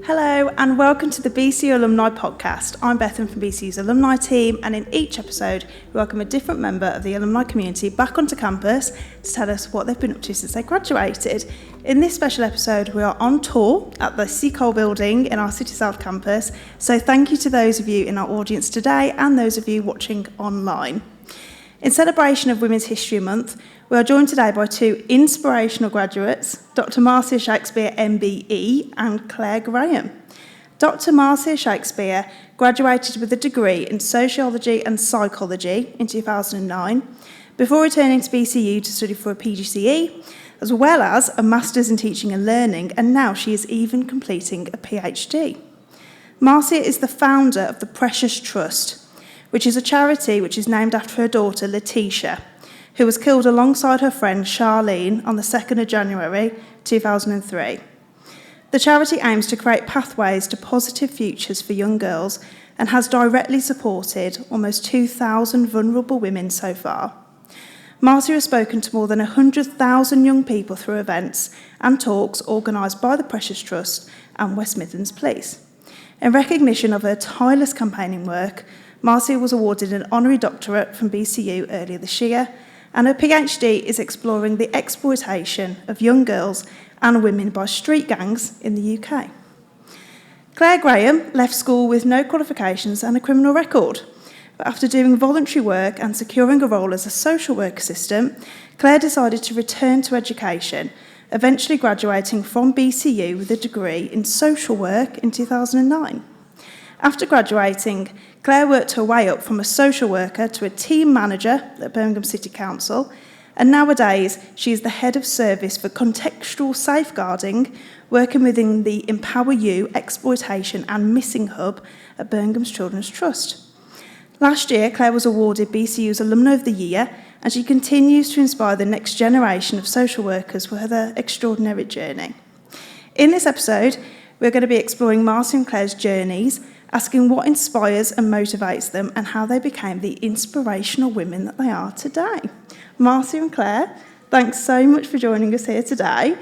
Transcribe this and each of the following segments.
Hello and welcome to the BCU Alumni Podcast. I'm Bethan from BCU's alumni team, and in each episode we welcome a different member of the alumni community back onto campus to tell us what they've been up to since they graduated. In this special episode we are on tour at the Seacole building in our City South campus, so thank you to those of you in our audience today and those of you watching online. In celebration of Women's History Month, we are joined today by two inspirational graduates, Dr. Marcia Shakespeare MBE and Clair Graham. Dr. Marcia Shakespeare graduated with a degree in Sociology and Psychology in 2009, before returning to BCU to study for a PGCE, as well as a Master's in Teaching and Learning, and now she is even completing a PhD. Marcia is the founder of the Precious Trust, which is a charity which is named after her daughter Letitia, who was killed alongside her friend Charlene on the 2nd of January 2003. The charity aims to create pathways to positive futures for young girls and has directly supported almost 2,000 vulnerable women so far. Marcia has spoken to more than 100,000 young people through events and talks organised by the Precious Trust and West Midlands Police. In recognition of her tireless campaigning work, Marcia was awarded an honorary doctorate from BCU earlier this year, and her PhD is exploring the exploitation of young girls and women by street gangs in the UK. Clair Graham left school with no qualifications and a criminal record, but after doing voluntary work and securing a role as a social work assistant, Clair decided to return to education, eventually graduating from BCU with a degree in social work in 2009. After graduating, Clair worked her way up from a social worker to a team manager at Birmingham City Council, and nowadays she is the head of service for contextual safeguarding, working within the Empower You Exploitation and Missing Hub at Birmingham's Children's Trust. Last year, Clair was awarded BCU's Alumni of the Year, and she continues to inspire the next generation of social workers with her extraordinary journey. In this episode, we're going to be exploring Marcia and Clair's journeys, asking what inspires and motivates them and how they became the inspirational women that they are today. Marcia and Clair, thanks so much for joining us here today.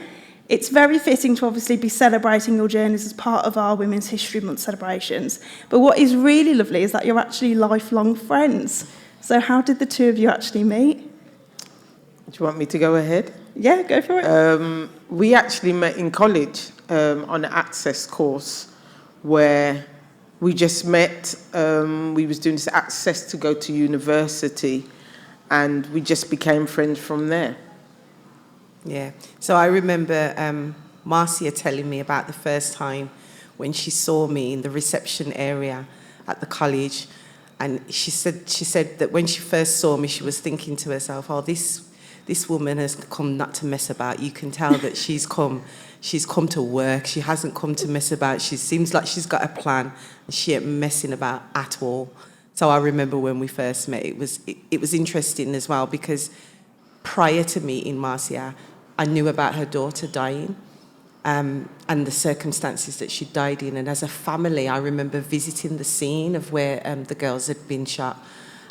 It's very fitting to obviously be celebrating your journeys as part of our Women's History Month celebrations, but what is really lovely is that you're actually lifelong friends. So how did the two of you actually meet? Do you want me to go ahead? Yeah, go for it. We actually met in college on an access course where we just met. We was doing this access to go to university, and we just became friends from there. Yeah. So I remember Marcia telling me about the first time when she saw me in the reception area at the college, and she said that when she first saw me, she was thinking to herself, "Oh, this woman has come not to mess about. You can tell that she's come to work. She hasn't come to mess about. She seems like she's got a plan, and she ain't messing about at all." So I remember when we first met, it was interesting as well, because prior to meeting Marcia, I knew about her daughter dying, and the circumstances that she died in. And as a family, I remember visiting the scene of where the girls had been shot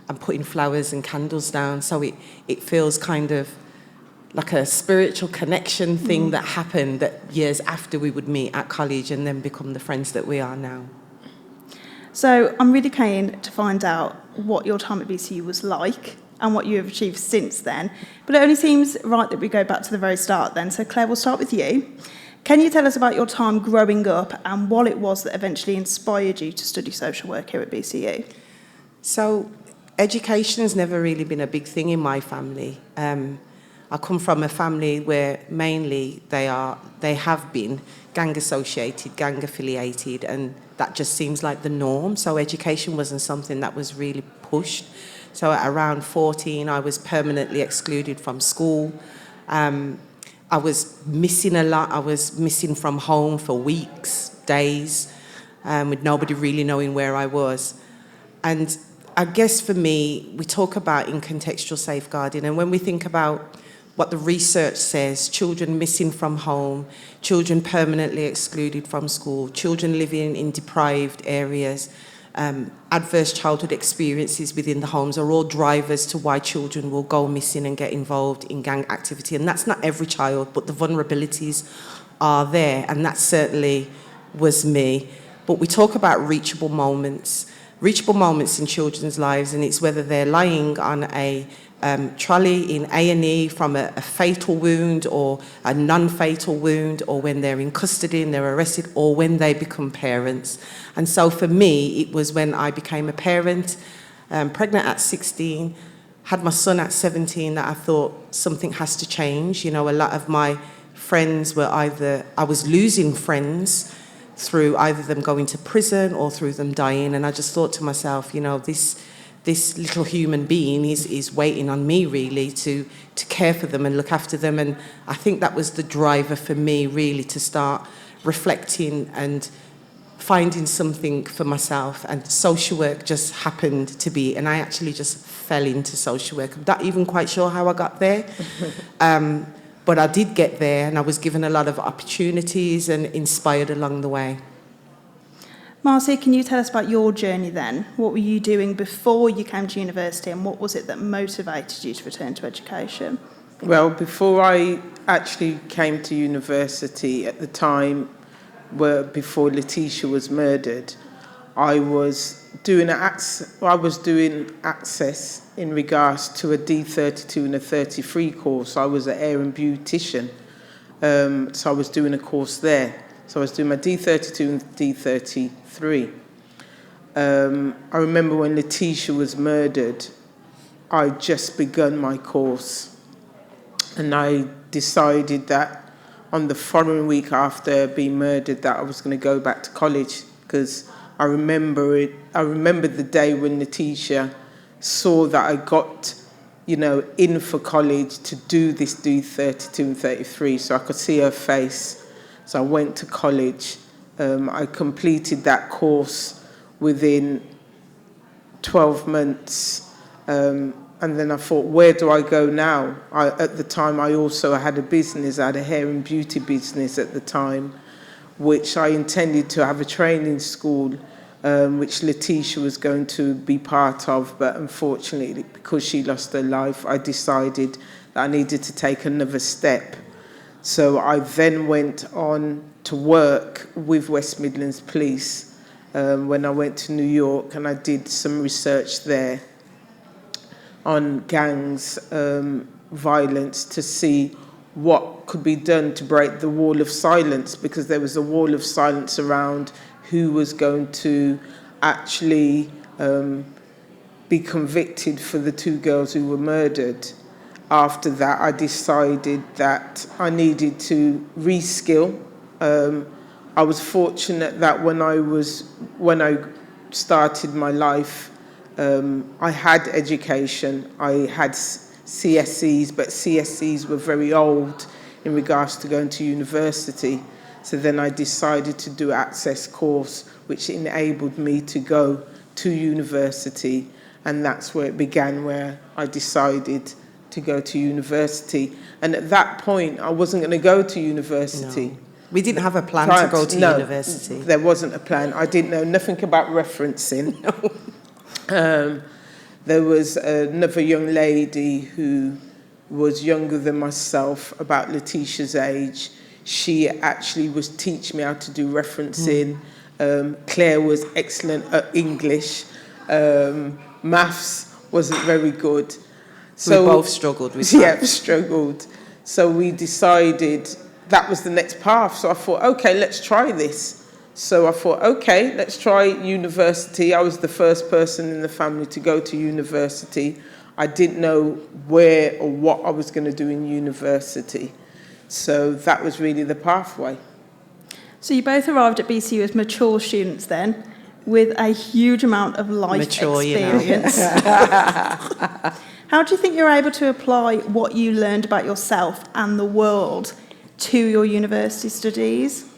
and putting flowers and candles down. So it feels kind of like a spiritual connection thing that happened that years after we would meet at college and then become the friends that we are now. So I'm really keen to find out what your time at BCU was like and what you have achieved since then. But it only seems right that we go back to the very start then. So Clair, we'll start with you. Can you tell us about your time growing up and what it was that eventually inspired you to study social work here at BCU? So education has never really been a big thing in my family. I come from a family where mainly they have been gang associated, gang affiliated, and that just seems like the norm. So education wasn't something that was really pushed. So at around 14, I was permanently excluded from school. I was missing a lot. I was missing from home for weeks, days, with nobody really knowing where I was. And I guess for me, we talk about in contextual safeguarding, and when we think about what the research says, children missing from home, children permanently excluded from school, children living in deprived areas, adverse childhood experiences within the homes are all drivers to why children will go missing and get involved in gang activity. And that's not every child, but the vulnerabilities are there. And that's certainly was me. But we talk about reachable moments in children's lives, and it's whether they're lying on a trolley in A&E from a fatal wound or a non-fatal wound, or when they're in custody and they're arrested, or when they become parents. And so for me, it was when I became a parent, pregnant at 16, had my son at 17, that I thought something has to change. You know, a lot of my friends were I was losing friends through either them going to prison or through them dying. And I just thought to myself, you know, this little human being is waiting on me really to care for them and look after them. And I think that was the driver for me really to start reflecting and finding something for myself. And social work just happened to be, and I actually just fell into social work. I'm not even quite sure how I got there. But I did get there, and I was given a lot of opportunities and inspired along the way. Marcia, can you tell us about your journey then? What were you doing before you came to university, and what was it that motivated you to return to education? Well, before I actually came to university at the time, before Letitia was murdered, I was doing access in regards to a D32 and a 33 course. I was an hair and beautician, so I was doing a course there. So I was doing my D32 and D33. I remember when Letitia was murdered, I'd just begun my course, and I decided that on the following week after being murdered that I was going to go back to college, because I remember the day when Letitia saw that I got, in for college to do this D32 and 33, so I could see her face. So I went to college. I completed that course within 12 months. And then I thought, where do I go now? At the time, I also had a business. I had a hair and beauty business at the time, which I intended to have a training school, which Letitia was going to be part of. But unfortunately, because she lost her life, I decided that I needed to take another step. So I then went on to work with West Midlands Police when I went to New York, and I did some research there on gangs violence to see what could be done to break the wall of silence, because there was a wall of silence around who was going to actually be convicted for the two girls who were murdered. After that, I decided that I needed to reskill. I was fortunate that when I started my life, I had education. I had CSEs, but CSEs were very old in regards to going to university. So then I decided to do an access course, which enabled me to go to university. And that's where it began, where I decided to go to university. And at that point, I wasn't going to go to university. No. We didn't have a plan to go to university. There wasn't a plan. I didn't know nothing about referencing. No. There was another young lady who was younger than myself, about Letitia's age. She actually was teaching me how to do referencing. Clair was excellent at English. Maths wasn't very good. So we both struggled with that. Yeah, struggled. So we decided that was the next path. So I thought, okay, let's try this. So I thought, okay, let's try university. I was the first person in the family to go to university. I didn't know where or what I was going to do in university. So that was really the pathway. So you both arrived at BCU as mature students then, with a huge amount of life experience. How do you think you're able to apply what you learned about yourself and the world to your university studies?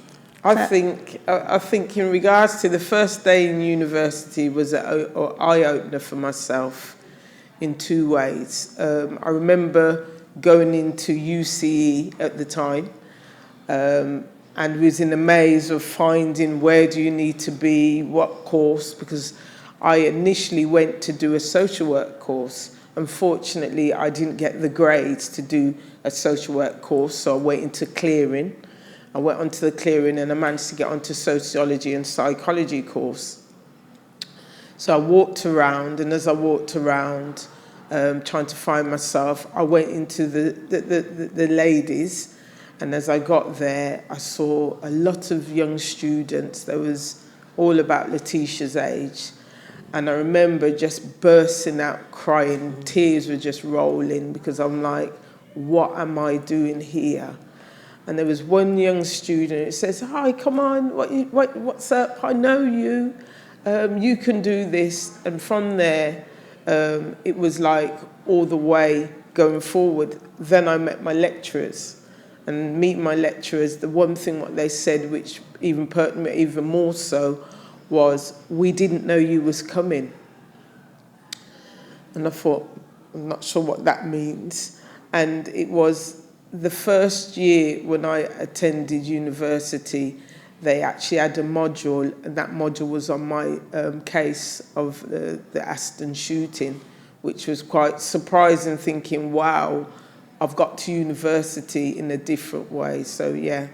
I think in regards to the first day in university was an eye-opener for myself in two ways. I remember going into UCE at the time, and was in a maze of finding where do you need to be, what course, because I initially went to do a social work course. Unfortunately, I didn't get the grades to do a social work course, so I went into clearing. I went on to the Clair and I managed to get onto Sociology and Psychology course. So I walked around, and as I walked around, trying to find myself, I went into the ladies, and as I got there, I saw a lot of young students. There was all about Letitia's age, and I remember just bursting out crying. Tears were just rolling because I'm like, what am I doing here? And there was one young student who says, hi, come on, what's up? I know you. You can do this. And from there, it was like all the way going forward. Then I met my lecturers. And meeting my lecturers, the one thing what they said, which even pertinent me even more so, was, we didn't know you was coming. And I thought, I'm not sure what that means. And it was the first year when I attended university, they actually had a module, and that module was on my case of the Aston shooting, which was quite surprising, thinking, wow, I've got to university in a different way. So, yeah.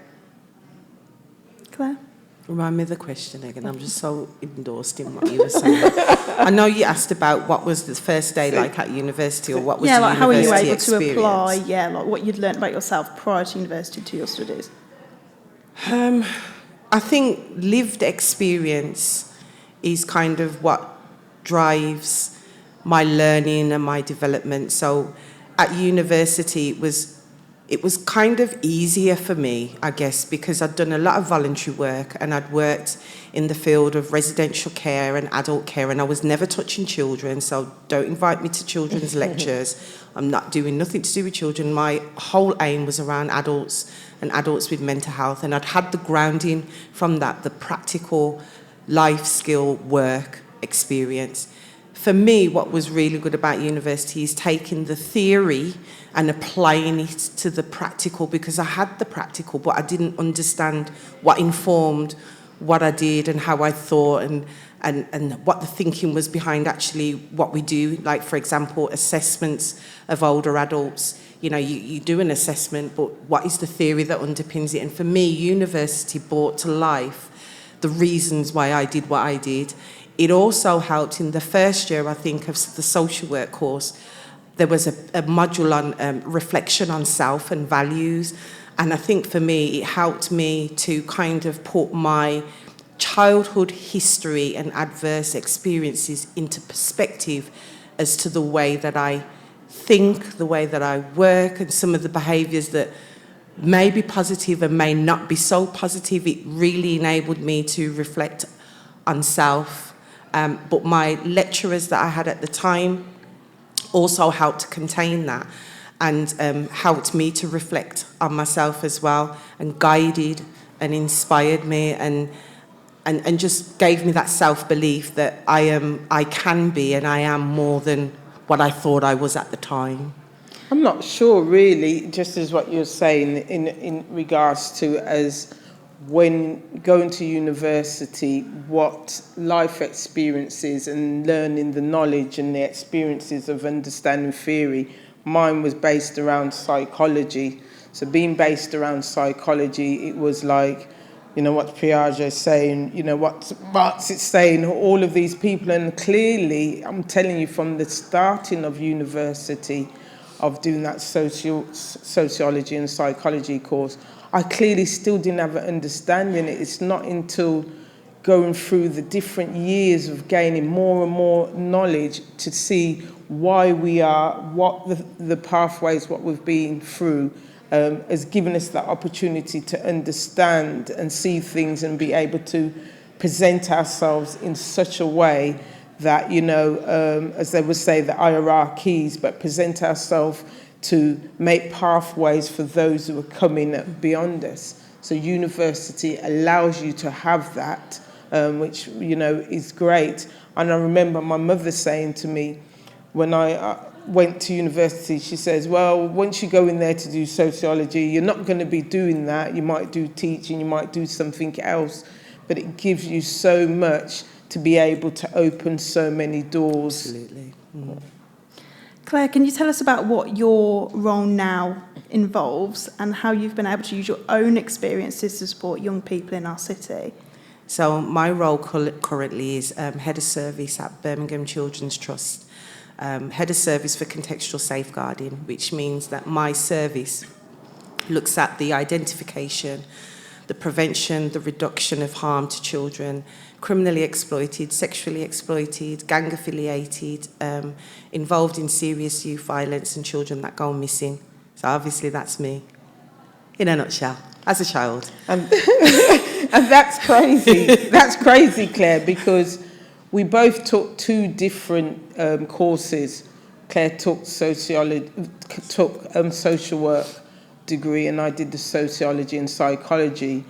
Claire? Remind me of the question again. I'm just so endorsed in what you were saying. I know you asked about what was the first day like at university, or what was the like how were you able experience. to apply, like what you'd learned about yourself prior to university to your studies? I think lived experience is kind of what drives my learning and my development. So at university, it was kind of easier for me, I guess, because I'd done a lot of voluntary work, and I'd worked in the field of residential care and adult care, and I was never touching children, so don't invite me to children's lectures. I'm not doing nothing to do with children. My whole aim was around adults and adults with mental health, and I'd had the grounding from that, the practical life skill work experience. For me, what was really good about university is taking the theory and applying it to the practical, because I had the practical, but I didn't understand what informed what I did and how I thought, and what the thinking was behind actually what we do. Like, for example, assessments of older adults. You know, you do an assessment, but what is the theory that underpins it? And for me, university brought to life the reasons why I did what I did. It also helped in the first year, I think, of the social work course. There was a module on reflection on self and values. And I think for me, it helped me to kind of put my childhood history and adverse experiences into perspective as to the way that I think, the way that I work, and some of the behaviours that may be positive and may not be so positive. It really enabled me to reflect on self. But my lecturers that I had at the time also helped to contain that, and helped me to reflect on myself as well, and guided and inspired me, and just gave me that self-belief that I can be and I am more than what I thought I was at the time. I'm not sure, really, just as what you're saying in regards to as when going to university, what life experiences and learning the knowledge and the experiences of understanding theory. Mine was based around psychology. So being based around psychology, it was like, you know, what Piaget is saying, you know, what Marx is saying, all of these people. And clearly, I'm telling you, from the starting of university, of doing that sociology and psychology course, I clearly still didn't have an understanding. It's not until going through the different years of gaining more and more knowledge to see why we are, what the pathways, what we've been through, has given us that opportunity to understand and see things and be able to present ourselves in such a way that, you know, as they would say, the hierarchies, but present ourselves to make pathways for those who are coming beyond us. So university allows you to have that, which, you know, is great. And I remember my mother saying to me, when I went to university, she says, well, once you go in there to do sociology, you're not going to be doing that. You might do teaching, you might do something else, but it gives you so much to be able to open so many doors. Absolutely. Mm. Claire, can you tell us about what your role now involves and how you've been able to use your own experiences to support young people in our city? So my role currently is Head of Service at Birmingham Children's Trust. Head of Service for Contextual Safeguarding, which means that my service looks at the identification, the prevention, the reduction of harm to children, criminally exploited, sexually exploited, gang affiliated, involved in serious youth violence and children that go missing. So obviously that's me, in a nutshell, as a child. And that's crazy. That's crazy, Claire, because we both took two different courses. Claire took sociology, social work degree, and I did the sociology and psychology.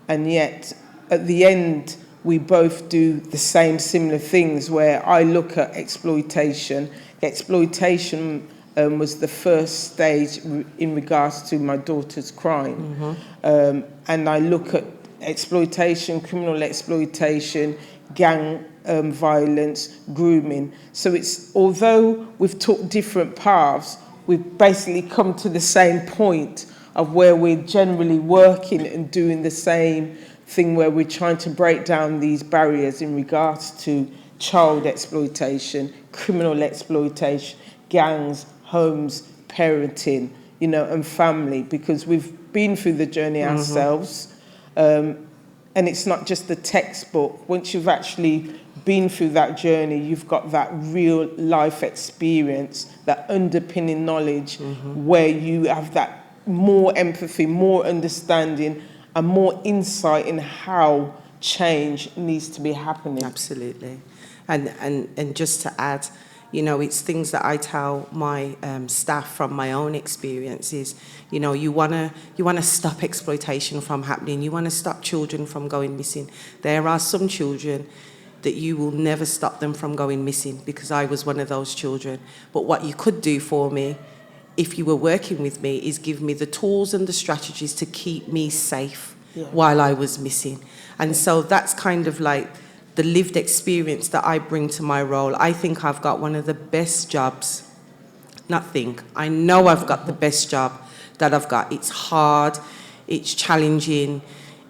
And yet, at the end, we both do the same similar things, where I look at exploitation. Exploitation was the first stage in regards to my daughter's crime. And I look at exploitation, criminal exploitation, gang violence, grooming. So it's, although we've took different paths, we've basically come to the same point of where we're generally working and doing the same thing, where we're trying to break down these barriers in regards to child exploitation, criminal exploitation, gangs, homes, parenting, and family, because we've been through the journey ourselves. And it's not just the textbook. Once you've actually been through that journey, you've got that real life experience, that underpinning knowledge, where you have that more empathy, more understanding, and more insight in how change needs to be happening. Absolutely. And just to add, it's things that I tell my staff from my own experiences. You wanna stop exploitation from happening. You wanna stop children from going missing. There are some children that you will never stop them from going missing, because I was one of those children. But what you could do for me, if you were working with me, is give me the tools and the strategies to keep me safe while I was missing. And so that's kind of like the lived experience that I bring to my role. I think I've got one of the best jobs. I know I've got the best job that I've got. It's hard, it's challenging,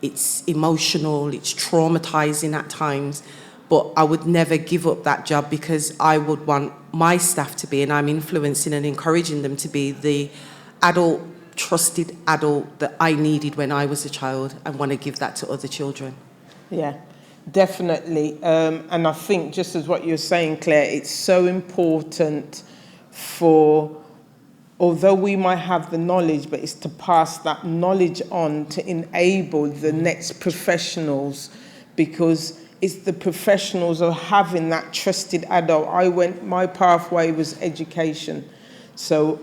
it's emotional, it's traumatizing at times, but I would never give up that job, because I would want my staff to be, and I'm influencing and encouraging them to be, the adult, trusted adult that I needed when I was a child, and want to give that to other children. Yeah, definitely. And I think, just as what you're saying, Claire, it's so important for, although we might have the knowledge, but it's to pass that knowledge on to enable the next professionals, because it's the professionals of having that trusted adult. My pathway was education. So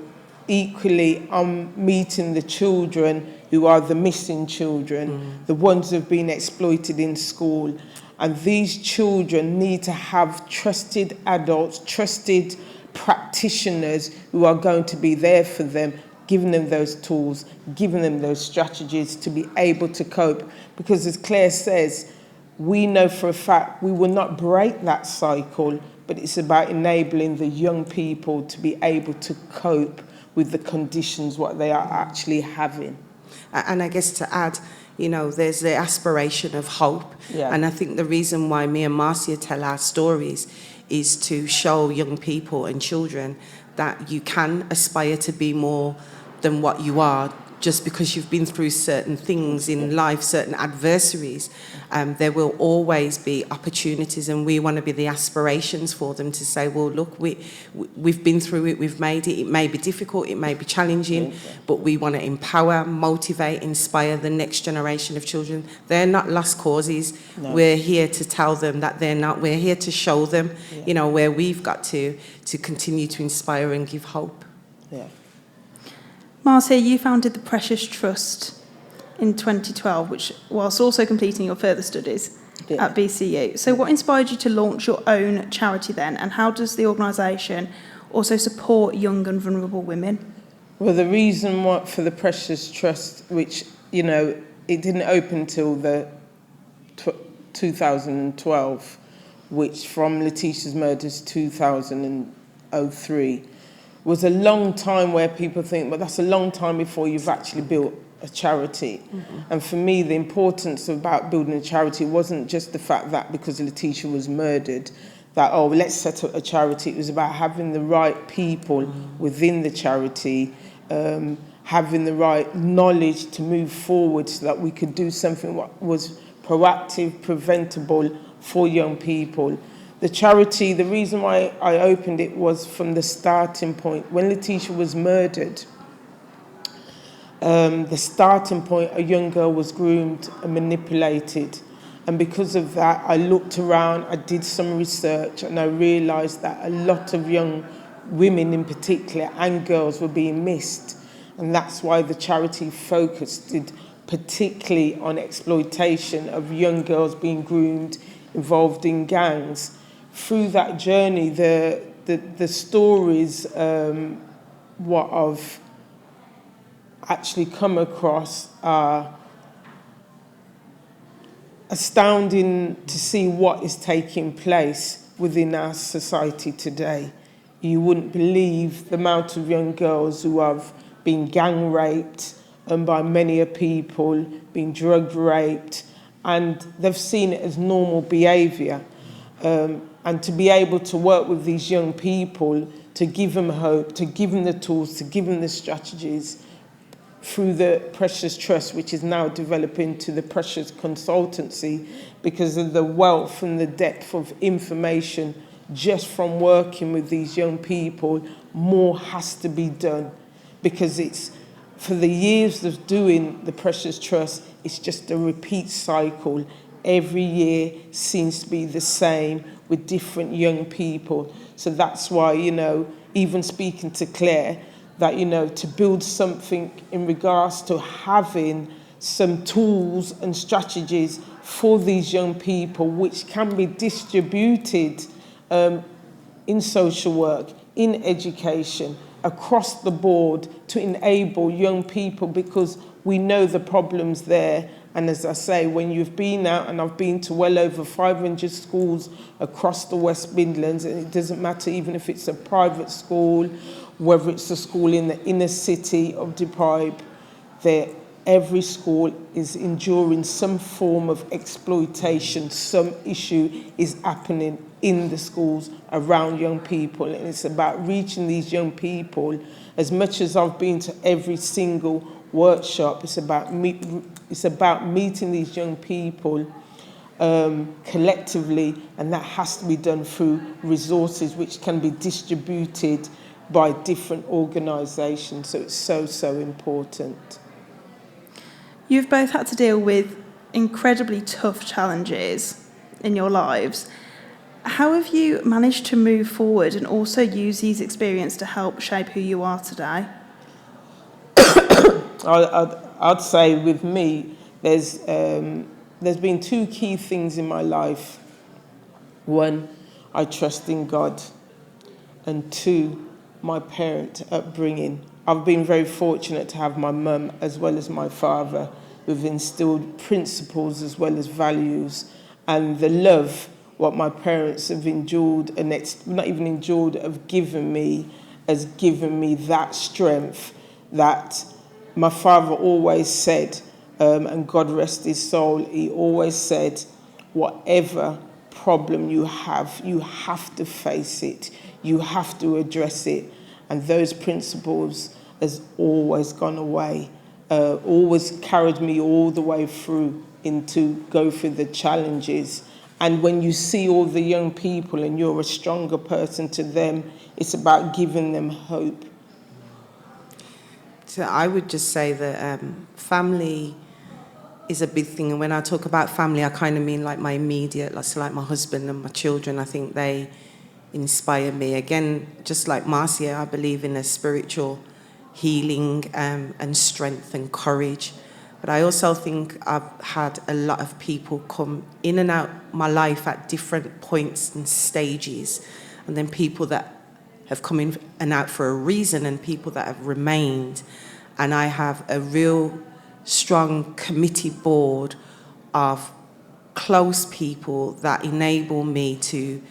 equally, I'm meeting the children who are the missing children, the ones who have been exploited in school. And these children need to have trusted adults, trusted practitioners who are going to be there for them, giving them those tools, giving them those strategies to be able to cope. Because as Claire says, we know for a fact we will not break that cycle, but it's about enabling the young people to be able to cope with the conditions what they are actually having. And I guess to add, there's the aspiration of hope. Yeah. And I think the reason why me and Marcia tell our stories is to show young people and children that you can aspire to be more than what you are, just because you've been through certain things in life, certain adversaries. There will always be opportunities, and we want to be the aspirations for them to say, well, look, we've been through it, we've made it. It may be difficult, it may be challenging, but we want to empower, motivate, inspire the next generation of children. They're not lost causes. No. We're here to tell them that they're not. We're here to show them, where we've got to continue to inspire and give hope. Yeah. Marcia, you founded the Precious Trust in 2012, which whilst also completing your further studies at BCU. So what inspired you to launch your own charity then, and how does the organisation also support young and vulnerable women? Well, the reason for the Precious Trust, which, it didn't open till the 2012, which from Letitia's murders 2003, was a long time where people think, well, that's a long time before you've actually built a charity. And for me, the importance about building a charity wasn't just the fact that because Letitia was murdered, that, oh, let's set up a charity. It was about having the right people within the charity, having the right knowledge to move forward so that we could do something that was proactive, preventable for young people. The charity, the reason why I opened it was from the starting point. When Letitia was murdered, the starting point, a young girl was groomed and manipulated. And because of that, I looked around, I did some research, and I realised that a lot of young women in particular and girls were being missed. And that's why the charity focused particularly on exploitation of young girls being groomed, involved in gangs. Through that journey, the stories what I've actually come across are astounding to see what is taking place within our society today. You wouldn't believe the amount of young girls who have been gang raped by many people, been drug raped, and they've seen it as normal behaviour. And to be able to work with these young people, to give them hope, to give them the tools, to give them the strategies through the Precious Trust, which is now developing to the Precious Consultancy, because of the wealth and the depth of information just from working with these young people. More has to be done, because it's for the years of doing the Precious Trust, it's just a repeat cycle. Every year seems to be the same with different young people. So that's why, even speaking to Clair, that, to build something in regards to having some tools and strategies for these young people, which can be distributed in social work, in education, across the board, to enable young people, because we know the problems there. And as I say, when you've been out, and I've been to well over 500 schools across the West Midlands, and it doesn't matter even if it's a private school, whether it's a school in the inner city of Deprived, every school is enduring some form of exploitation. Some issue is happening in the schools around young people, and it's about reaching these young people. As much as I've been to every single workshop, it's about meeting these young people collectively, and that has to be done through resources which can be distributed by different organisations. So it's so important. You've both had to deal with incredibly tough challenges in your lives. How have you managed to move forward and also use these experiences to help shape who you are today? I'd say with me, there's been two key things in my life. One, I trust in God. And two, my parent upbringing. I've been very fortunate to have my mum as well as my father, who've instilled principles as well as values. And the love, what my parents have endured, and not even endured, have given me, has given me that strength that my father always said, and God rest his soul, he always said, whatever problem you have to face it, you have to address it. And those principles has always gone away, always carried me all the way through into go through the challenges. And when you see all the young people and you're a stronger person to them, it's about giving them hope. So I would just say that family is a big thing. And when I talk about family, I kind of mean like my immediate, like my husband and my children. I think they inspire me. Again, just like Marcia, I believe in a spiritual healing and strength and courage. But I also think I've had a lot of people come in and out my life at different points and stages. And then people that have come in and out for a reason, and people that have remained. And I have a real strong committee board of close people that enable me to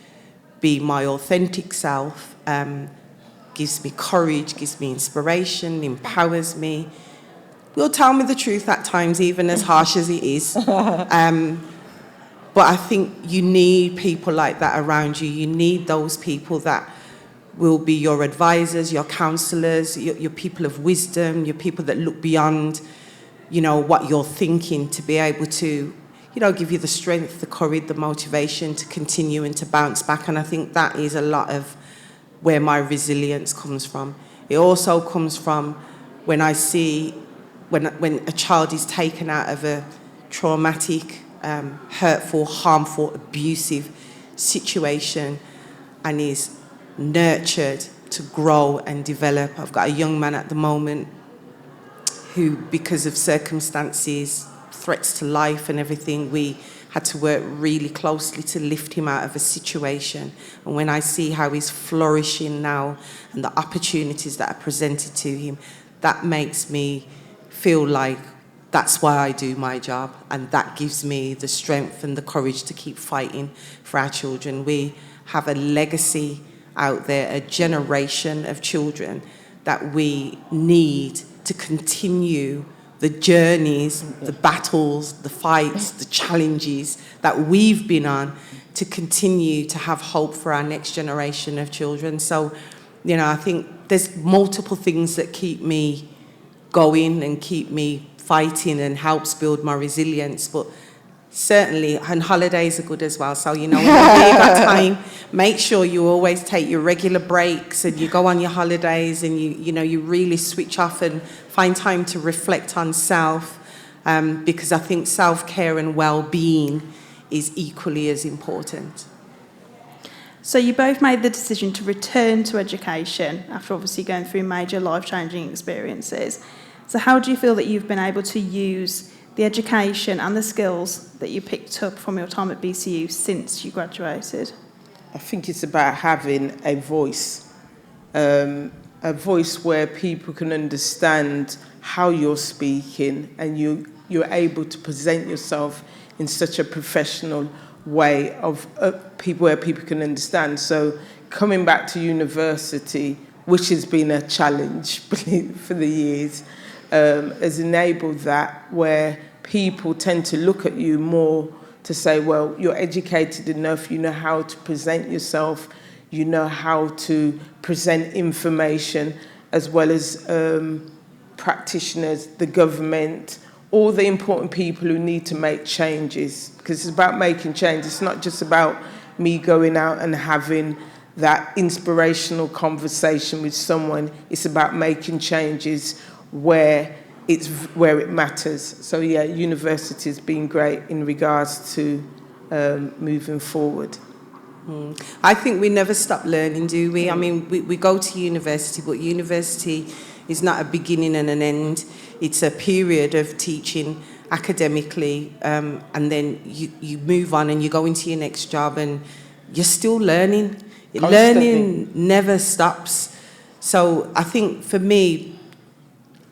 be my authentic self, gives me courage, gives me inspiration, empowers me. Will tell me the truth at times, even as harsh as it is. But I think you need people like that around you. You need those people that will be your advisors, your counselors, your people of wisdom, your people that look beyond, what you're thinking, to be able to, give you the strength, the courage, the motivation to continue and to bounce back. And I think that is a lot of where my resilience comes from. It also comes from when I see when a child is taken out of a traumatic, hurtful, harmful, abusive situation and is nurtured to grow and develop. I've got a young man at the moment who, because of circumstances, threats to life and everything, we had to work really closely to lift him out of a situation. And when I see how he's flourishing now and the opportunities that are presented to him, that makes me feel like that's why I do my job, and that gives me the strength and the courage to keep fighting for our children. We have a legacy out there, a generation of children that we need to continue the journeys, the battles, the fights, the challenges that we've been on, to continue to have hope for our next generation of children. So, I think there's multiple things that keep me going and keep me fighting and helps build my resilience. But certainly, and holidays are good as well. So, when you've got time, make sure you always take your regular breaks and you go on your holidays and you really switch off and find time to reflect on self, because I think self-care and well-being is equally as important. So you both made the decision to return to education after obviously going through major life-changing experiences. So how do you feel that you've been able to use the education and the skills that you picked up from your time at BCU since you graduated? I think it's about having a voice where people can understand how you're speaking and you're able to present yourself in such a professional way of people where people can understand. So coming back to university, which has been a challenge for the years, has enabled that, where people tend to look at you more to say, well, you're educated enough, you know how to present yourself, you know how to present information, as well as practitioners, the government, all the important people who need to make changes, because it's about making change. It's not just about me going out and having that inspirational conversation with someone. It's about making changes where it matters. So yeah, university has been great in regards to moving forward. I think we never stop learning, do we? I mean, we go to university, but university is not a beginning and an end. It's a period of teaching academically, and then you move on and you go into your next job and you're still learning. Constantly. Learning never stops. So I think for me,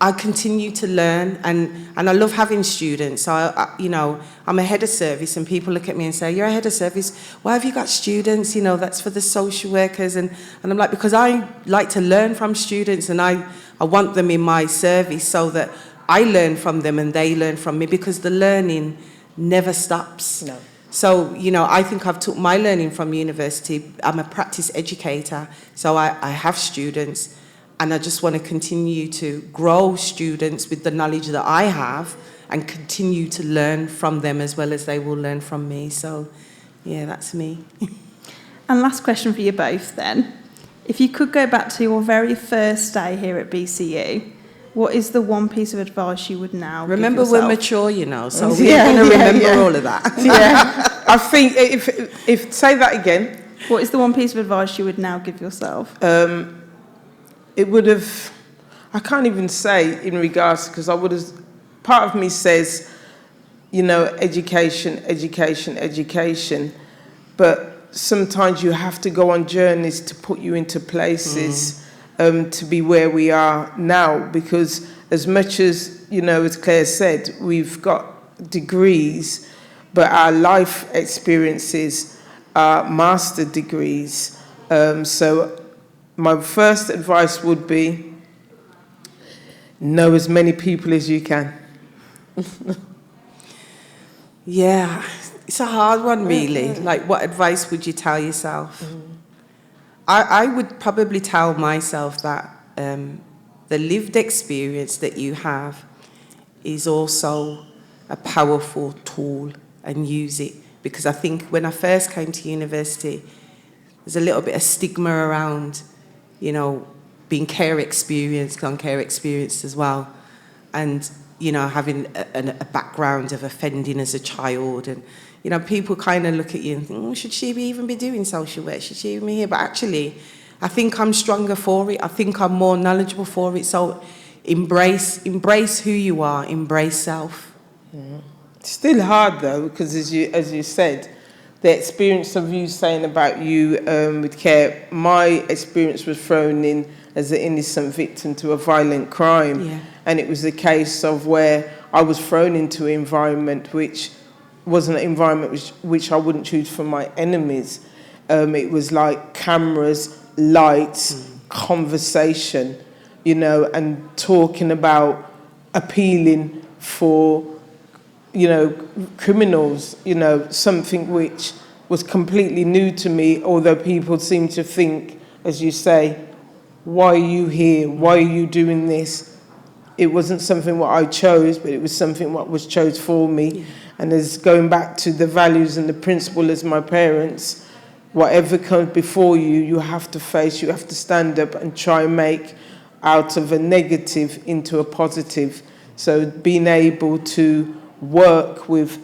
I continue to learn, and I love having students. So, I'm a head of service, and people look at me and say, you're a head of service, why have you got students? That's for the social workers. And I'm like, because I like to learn from students, and I want them in my service so that I learn from them and they learn from me, because the learning never stops. No. So, I think I've took my learning from university. I'm a practice educator, so I have students. And I just want to continue to grow students with the knowledge that I have and continue to learn from them as well as they will learn from me. So, yeah, that's me. And last question for you both then. If you could go back to your very first day here at BCU, what is the one piece of advice you would now remember give yourself? We're mature, so we're going to remember all of that. Yeah, I think if say that again. What is the one piece of advice you would now give yourself? It would have, I can't even say in regards, because part of me says, education, but sometimes you have to go on journeys to put you into places to be where we are now, because as much as, as Claire said, we've got degrees, but our life experiences are master degrees. So my first advice would be know as many people as you can. Yeah, it's a hard one, really. Like, what advice would you tell yourself? I would probably tell myself that the lived experience that you have is also a powerful tool, and use it. Because I think when I first came to university, there's a little bit of stigma around, you know, being care experienced as well. And, you know, having a background of offending as a child. And, you know, people kind of look at you and think, should she even be doing social work? Should she even be here? But actually, I think I'm stronger for it. I think I'm more knowledgeable for it. So embrace who you are, embrace self. Mm. It's still hard though, because as you said, the experience of you saying about you with care, my experience was thrown in as an innocent victim to a violent crime. Yeah. And it was a case of where I was thrown into an environment which wasn't an environment which I wouldn't choose for my enemies. It was like cameras, lights, conversation, you know, and talking about appealing for, you know, criminals, you know, something which was completely new to me, although people seem to think, as you say, why are you here? Why are you doing this? It wasn't something what I chose, but it was something what was chose for me. Yeah. And as going back to the values and the principle as my parents, whatever comes before you, you have to face, you have to stand up and try and make out of a negative into a positive. So being able to work with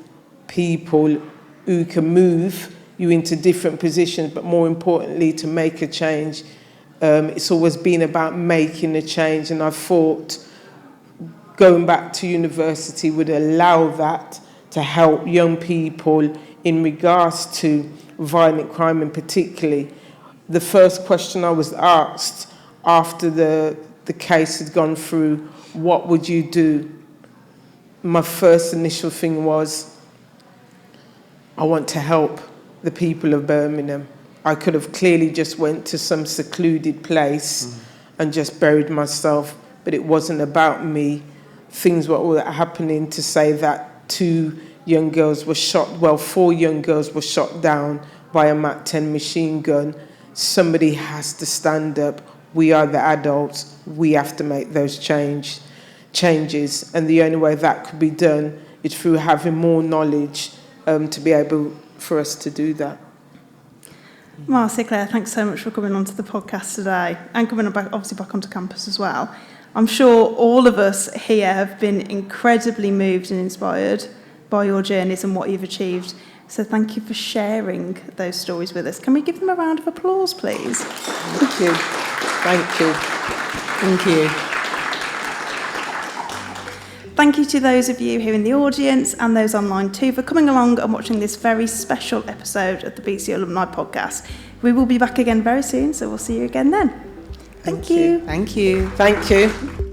people who can move you into different positions, but more importantly, to make a change. It's always been about making a change, and I thought going back to university would allow that to help young people in regards to violent crime, and particularly the first question I was asked after the case had gone through, what would you do? My first initial thing was, I want to help the people of Birmingham. I could have clearly just went to some secluded place and just buried myself, but it wasn't about me. Things were happening to say that 2 young girls were shot, 4 young girls were shot down by a Mat 10 machine gun. Somebody has to stand up. We are the adults. We have to make those changes, and the only way that could be done is through having more knowledge to be able for us to do that. Marcia, Claire, thanks so much for coming onto the podcast today and coming back onto campus as well. I'm sure all of us here have been incredibly moved and inspired by your journeys and what you've achieved. So thank you for sharing those stories with us. Can we give them a round of applause, please? Thank you. Thank you. Thank you. Thank you to those of you here in the audience and those online too for coming along and watching this very special episode of the BCU Alumni Podcast. We will be back again very soon, so we'll see you again then. Thank you. Thank you. Thank you.